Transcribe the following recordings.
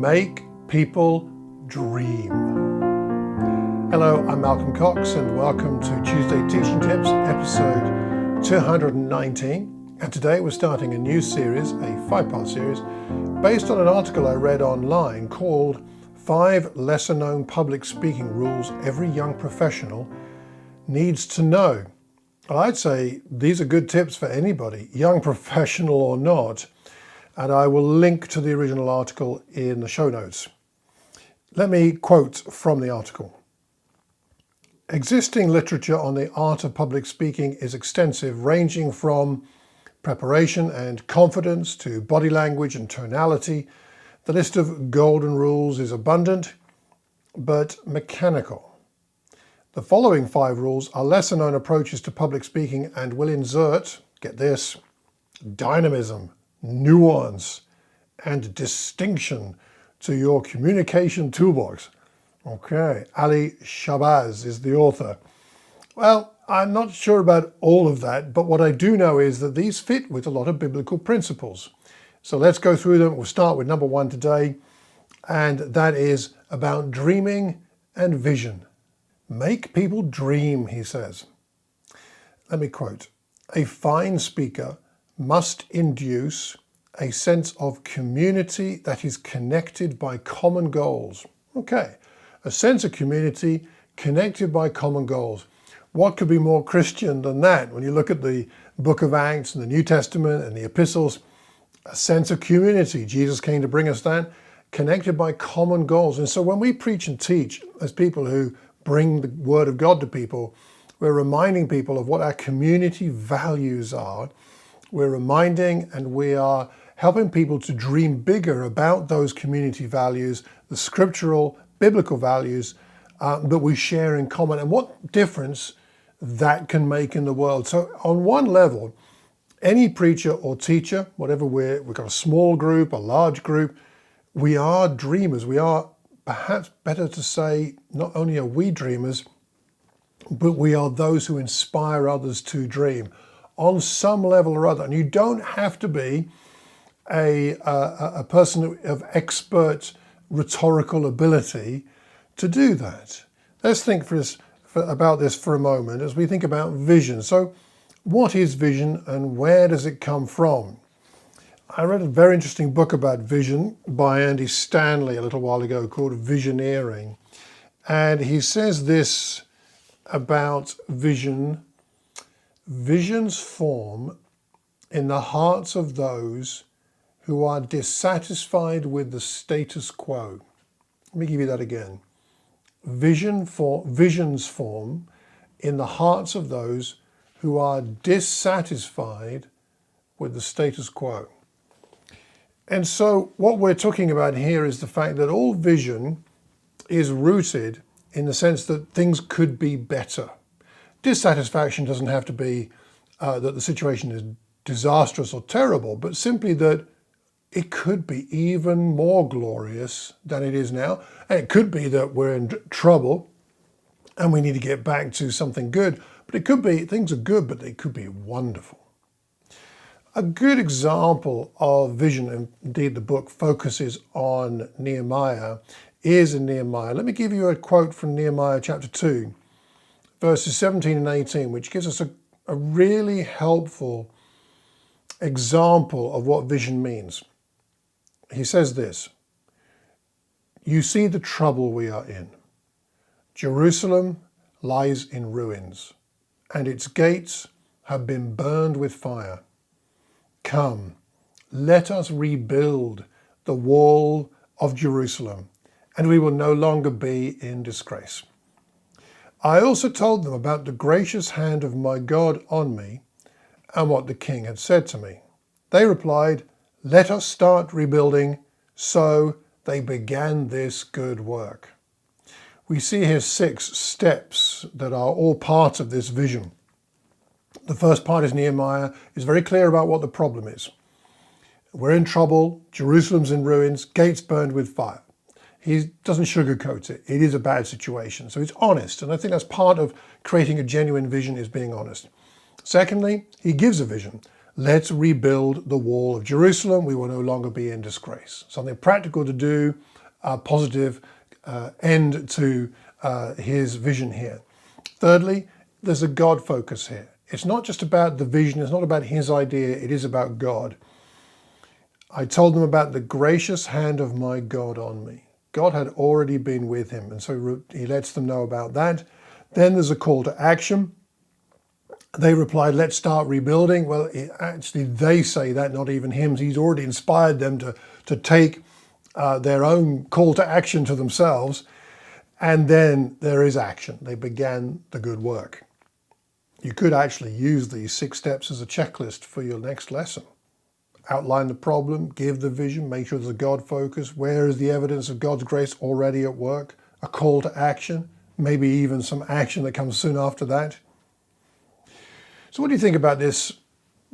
Make people dream. Hello, I'm Malcolm Cox and welcome to Tuesday Teaching Tips, episode 219. And today we're starting a new series, a 5-part series, based on an article I read online called 5 Lesser Known Public Speaking Rules Every Young Professional Needs to Know. Well, I'd say these are good tips for anybody, young professional or not. And I will link to the original article in the show notes. Let me quote from the article. Existing literature on the art of public speaking is extensive, ranging from preparation and confidence to body language and tonality. The list of golden rules is abundant, but mechanical. The following 5 rules are lesser known approaches to public speaking and will insert, get this, dynamism, nuance, and distinction to your communication toolbox. Okay, Shahbaz is the author. Well, I'm not sure about all of that, but what I do know is that these fit with a lot of biblical principles. So let's go through them. We'll start with number 1 today, and that is about dreaming and vision. Make people dream, he says. Let me quote, "A fine speaker must induce a sense of community that is connected by common goals." Okay, a sense of community connected by common goals. What could be more Christian than that? When you look at the book of Acts and the New Testament and the epistles, a sense of community. Jesus came to bring us that, connected by common goals. And so when we preach and teach as people who bring the word of God to people, we're reminding people of what our community values are. We're reminding and we are helping people to dream bigger about those community values, the scriptural, biblical values that we share in common, and what difference that can make in the world. So on one level, any preacher or teacher, whatever we've got a small group, a large group, we are dreamers. We are, perhaps better to say, not only are we dreamers, but we are those who inspire others to dream on some level or other. And you don't have to be a person of expert rhetorical ability to do that. Let's think about this for a moment as we think about vision. So what is vision and where does it come from? I read a very interesting book about vision by Stanley a little while ago called Visioneering. And he says this about vision. Visions form in the hearts of those who are dissatisfied with the status quo. Let me give you that again. Visions form in the hearts of those who are dissatisfied with the status quo. And so what we're talking about here is the fact that all vision is rooted in the sense that things could be better. Dissatisfaction doesn't have to be that the situation is disastrous or terrible, but simply that it could be even more glorious than it is now. And it could be that we're in trouble and we need to get back to something good. But it could be, things are good, but they could be wonderful. A good example of vision, and indeed the book focuses on Nehemiah, is in Nehemiah. Let me give you a quote from Nehemiah chapter 2, verses 17 and 18, which gives us a really helpful example of what vision means. He says this, "You see the trouble we are in. Jerusalem lies in ruins, and its gates have been burned with fire. Come, let us rebuild the wall of Jerusalem, and we will no longer be in disgrace." I also told them about the gracious hand of my God on me and what the king had said to me. They replied, "Let us start rebuilding." So they began this good work. We see here 6 steps that are all part of this vision. The first part is Nehemiah is very clear about what the problem is. We're in trouble, Jerusalem's in ruins, gates burned with fire. He doesn't sugarcoat it. It is a bad situation. So he's honest. And I think that's part of creating a genuine vision, is being honest. Secondly, he gives a vision. let's rebuild the wall of Jerusalem. We will no longer be in disgrace. Something practical to do, a positive end to his vision here. Thirdly, there's a God focus here. It's not just about the vision, it's not about his idea, it is about God. I told them about the gracious hand of my God on me. God had already been with him, and so he lets them know about that. Then there's a call to action. They replied, let's start rebuilding. Well, actually, they say that, not even him. He's already inspired them to take their own call to action to themselves. And then there is action. They began the good work. You could actually use these 6 steps as a checklist for your next lesson. Outline the problem, give the vision, make sure there's a God focus. Where is the evidence of God's grace already at work? A call to action, maybe even some action that comes soon after that. So what do you think about this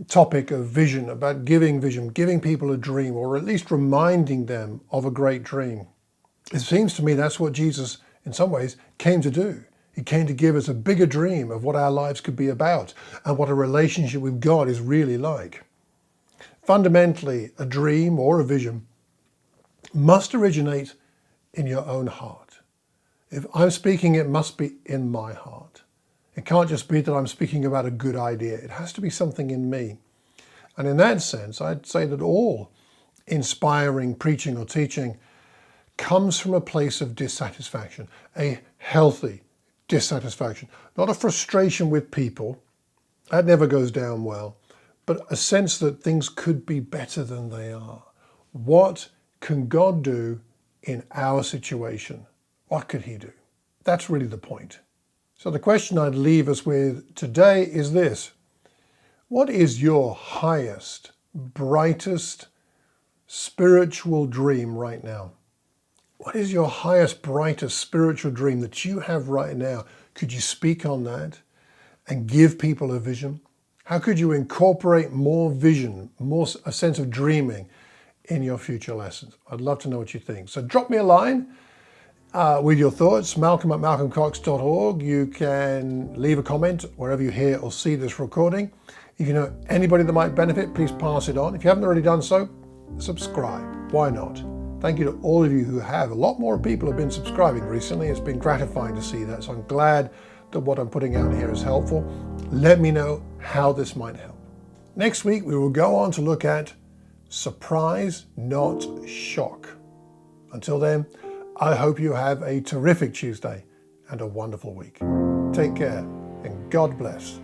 topic of vision, about giving vision, giving people a dream, or at least reminding them of a great dream? It seems to me that's what Jesus, in some ways, came to do. He came to give us a bigger dream of what our lives could be about and what a relationship with God is really like. Fundamentally, a dream or a vision must originate in your own heart. If I'm speaking, it must be in my heart. It can't just be that I'm speaking about a good idea. It has to be something in me. And in that sense, I'd say that all inspiring preaching or teaching comes from a place of dissatisfaction, a healthy dissatisfaction, not a frustration with people. That never goes down well. But a sense that things could be better than they are. What can God do in our situation? What could he do? That's really the point. So the question I'd leave us with today is this. What is your highest, brightest spiritual dream right now? What is your highest, brightest spiritual dream that you have right now? Could you speak on that and give people a vision? How could you incorporate more vision, a sense of dreaming in your future lessons? I'd love to know what you think. So drop me a line with your thoughts, malcolm@malcolmcox.org. You can leave a comment wherever you hear or see this recording. If you know anybody that might benefit, please pass it on. If you haven't already done so, subscribe. Why not? Thank you to all of you who have. A lot more people have been subscribing recently. It's been gratifying to see that. So I'm glad that what I'm putting out here is helpful. Let me know how this might help. Next week, we will go on to look at surprise, not shock. Until then, I hope you have a terrific Tuesday and a wonderful week. Take care and God bless.